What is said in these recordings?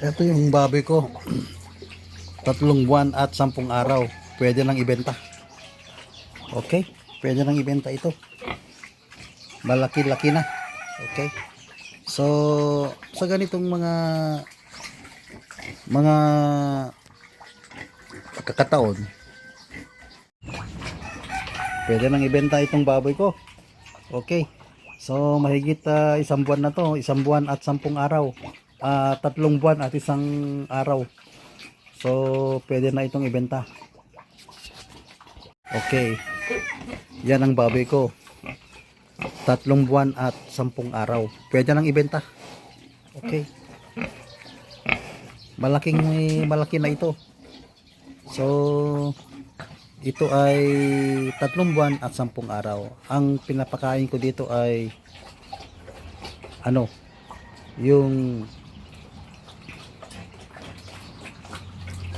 Ito yung baboy ko. 3 buwan at 10 araw. Pwede nang ibenta. Okay? Pwede nang ibenta ito. Malaki-laki na. Okay? So, sa ganitong mga pagkakataon, pwede nang ibenta itong baboy ko. Okay? So, mahigit 1 buwan na to. 1 buwan at 10 araw. 3 buwan at 1 araw. So, pwede na itong ibenta. Okay. Yan ang baboy ko. 3 buwan at 10 araw. Pwede nang ibenta. Okay. Malaki na ito. So, ito ay 3 buwan at 10 araw. Ang pinapakain ko dito ay yung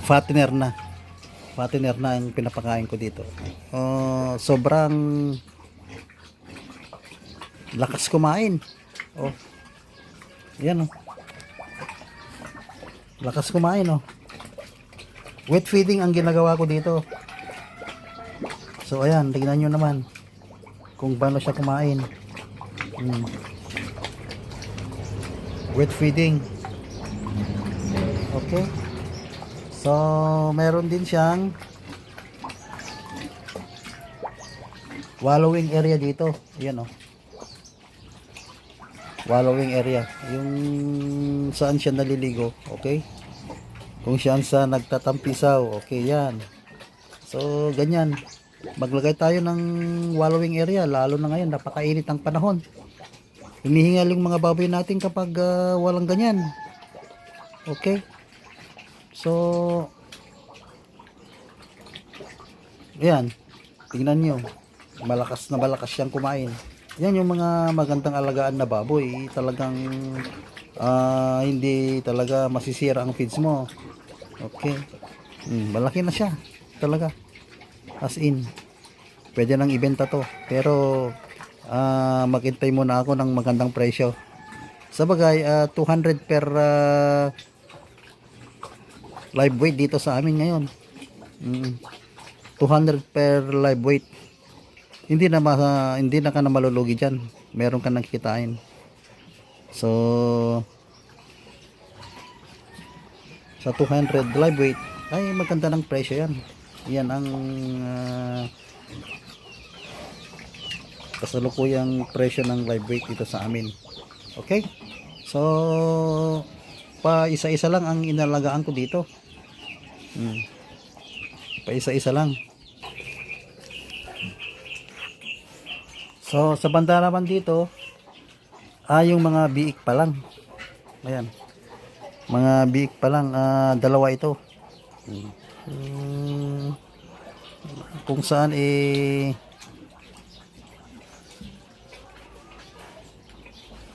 fattener na ang pinapakain ko dito. Sobrang lakas kumain. Yan lakas kumain. Wet feeding ang ginagawa ko dito. So ayan, tingnan nyo naman kung paano siya kumain. Wet feeding. Okay. So meron din siyang wallowing area dito. Ayan wallowing area. Yung saan siya naliligo. Okay. Kung saan sa nagtatampisaw. Okay, yan. So ganyan. Maglagay tayo ng wallowing area, lalo na ngayon napakainit ang panahon. Hinihingal yung mga baboy natin kapag walang ganyan. Okay. So ayan, tingnan nyo, malakas siyang kumain. Yan yung mga magandang alagaan na baboy. Talagang hindi talaga masisira ang feeds mo. Okay. Malaki na siya talaga. As in, pwede nang ibenta to. Pero maghintay muna ako ng magandang presyo. Sabagay 200 per live weight dito sa amin ngayon. 200 per live weight. Hindi na ka na malulugi diyan. Meron ka nang kikitain. So sa 200 live weight ay maganda ng presyo yan. Yan ang kasalukuyang presyo ng live weight dito sa amin. Okay? So pa isa-isa lang ang inalagaan ko dito. Pa isa-isa lang. So sa banda naman dito yung mga biik pa lang. Ayan. Mga biik pa lang, dalawa ito. Kung saan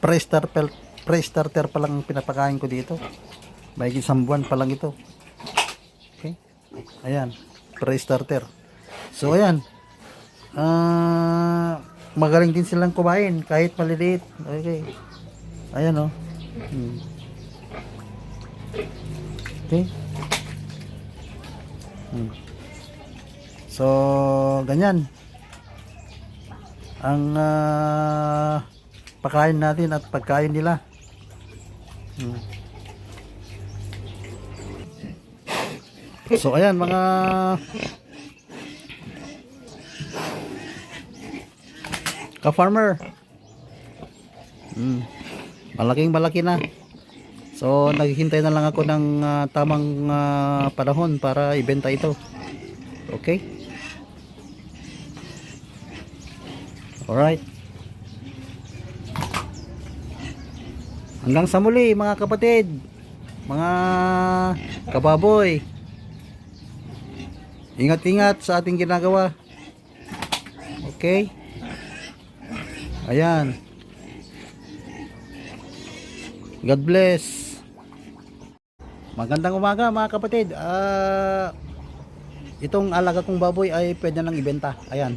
pre-starter pa lang pinapakain ko dito. May 1 buwan pa lang ito. Okay? Ayan, pre-starter. So ayan. Magaling din silang kumain kahit maliliit. Okay. Ayan Okay. So ganyan ang pagkain natin at pagkain nila. So ayan mga ka-farmer, malaki na. So naghihintay na lang ako ng tamang panahon para ibenta ito. Okay? Alright. Hanggang sa muli mga kapatid, mga kababoy. Ingat-ingat sa ating ginagawa. Okay? Ayan. God bless. Magandang umaga mga kapatid. Itong alaga kong baboy ay pwede nang ibenta. Ayan.